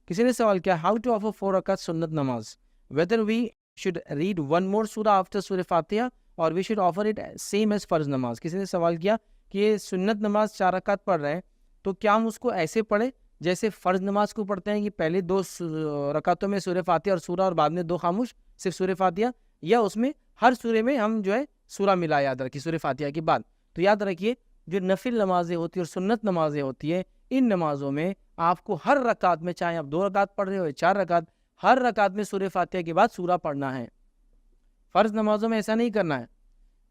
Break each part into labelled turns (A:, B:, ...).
A: کسی نے سوال کیا ہاؤ ٹو آفر 4 رکعت سنت نماز, whether we should read one more surah after سورہ فاتحہ اور we should offer it same as فرض نماز. کسی نے سوال کیا کہ یہ سنت نماز 4 رکعت پڑھ رہے ہیں تو کیا ہم اس کو ایسے پڑھیں جیسے فرض نماز کو پڑھتے ہیں کہ پہلے 2 رکعتوں میں سورہ فاتحہ اور سورہ اور بعد میں 2 خاموش صرف سورہ فاتحہ, یا اس میں ہر سورے میں ہم جو ہے سورہ ملا یاد رکھیے سورہ فاتحہ کے بعد. تو یاد رکھیے جو نفل نمازیں ہوتی ہیں اور سنت نمازیں ہوتی ہیں, ان نمازوں میں آپ کو ہر رکعت میں, چاہے آپ 2 رکعت پڑھ رہے ہو یا 4 رکعت, ہر رکعت میں سورہ فاتحہ کے بعد سورہ پڑھنا ہے. فرض نمازوں میں ایسا نہیں کرنا ہے.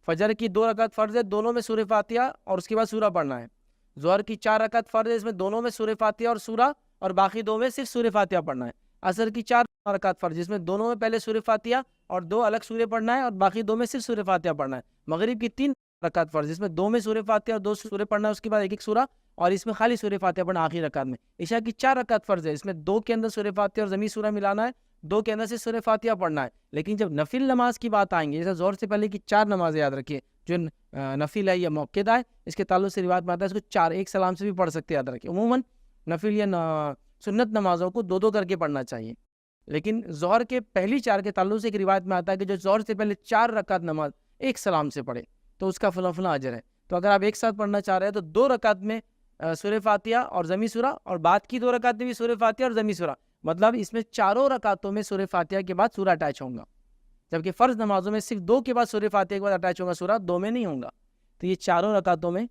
A: فجر کی 2 رکعت فرض ہے, دونوں میں سورہ فاتحہ اور اس کے بعد سورہ پڑھنا ہے. ظہر کی 4 رکعت فرض ہے, اس میں دونوں میں سورہ فاتحہ اور سورہ, اور باقی 2 میں صرف سورہ فاتحہ پڑھنا ہے. عصر کی 4 رکعت فرض, جس میں دونوں میں پہلے سورہ فاتحہ اور 2 الگ سورہ پڑھنا ہے, اور باقی 2 میں صرف سورہ فاتحہ پڑھنا ہے. مغرب کی 3 رکعت فرض, جس میں 2 میں سورہ فاتحہ اور 2 سورہ پڑھنا ہے, اس کے بعد ایک سورہ, اور اس میں خالی سورہ فاتحہ پڑھنا آخری رکعت میں. عشاء کی 4 رکعت فرض ہے, اس میں 2 کے اندر سورہ فاتحہ اور ضمیر سورہ ملانا ہے, 2 کے اندر سے سورہ فاتحہ پڑھنا ہے. لیکن جب نفل نماز کی بات آئیں گے, جیسے ظہر سے پہلے کی 4 نمازیں یاد رکھیے, جو نفل ہے یا موقع ہے, اس کے تعلق سے روایت میں آتا ہے اس کو 4 ایک سلام سے بھی پڑھ سکتے یاد رکھیے. عموماً نفل یا سنت نمازوں کو 2 کر کے پڑھنا چاہیے, لیکن ظہر کے پہلی 4 کے تعلق سے ایک روایت میں آتا ہے کہ جو ظہر سے پہلے 4 رکعت نماز ایک سلام سے پڑھے تو اس کا فلاں فلاں اجر ہے. تو اگر آپ ایک ساتھ پڑھنا چاہ رہے ہیں تو 2 رکعت میں سورہ فاتحہ اور ضمیر سورہ, اور بعد کی 2 رکعت میں بھی سورہ فاتحہ اور ضمیر سورہ, مطلب اس میں 4 رکعتوں میں سورہ فاتحہ کے بعد سورہ اٹیچ ہوگا, جبکہ فرض نمازوں میں صرف 2 کے بعد سورہ فاتحہ کے بعد اٹیچ ہوگا سورہ, 2 میں نہیں ہوگا. تو یہ 4 رکعتوں میں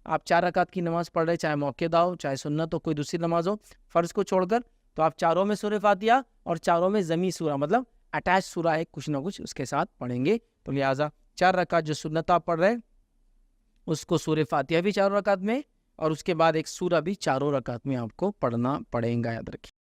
A: آپ 4 رکعت کی نماز پڑھ رہے, چاہے موقع ہو چاہے سنت ہو, کوئی دوسری نماز ہو, فرض کو چھوڑ کر, تو آپ 4 میں سورہ فاتحہ اور 4 میں ضمیر سورہ, مطلب اٹیچ سورہ ہے کچھ نہ کچھ اس کے ساتھ پڑھیں گے. تو لہٰذا 4 رکعت جو سنت آپ پڑھ رہے ہیں اس کو سورہ فاتحہ بھی 4 رکعت میں, اور اس کے بعد ایک سورہ بھی 4 رکعت میں آپ کو پڑھنا پڑے گا, یاد رکھیے.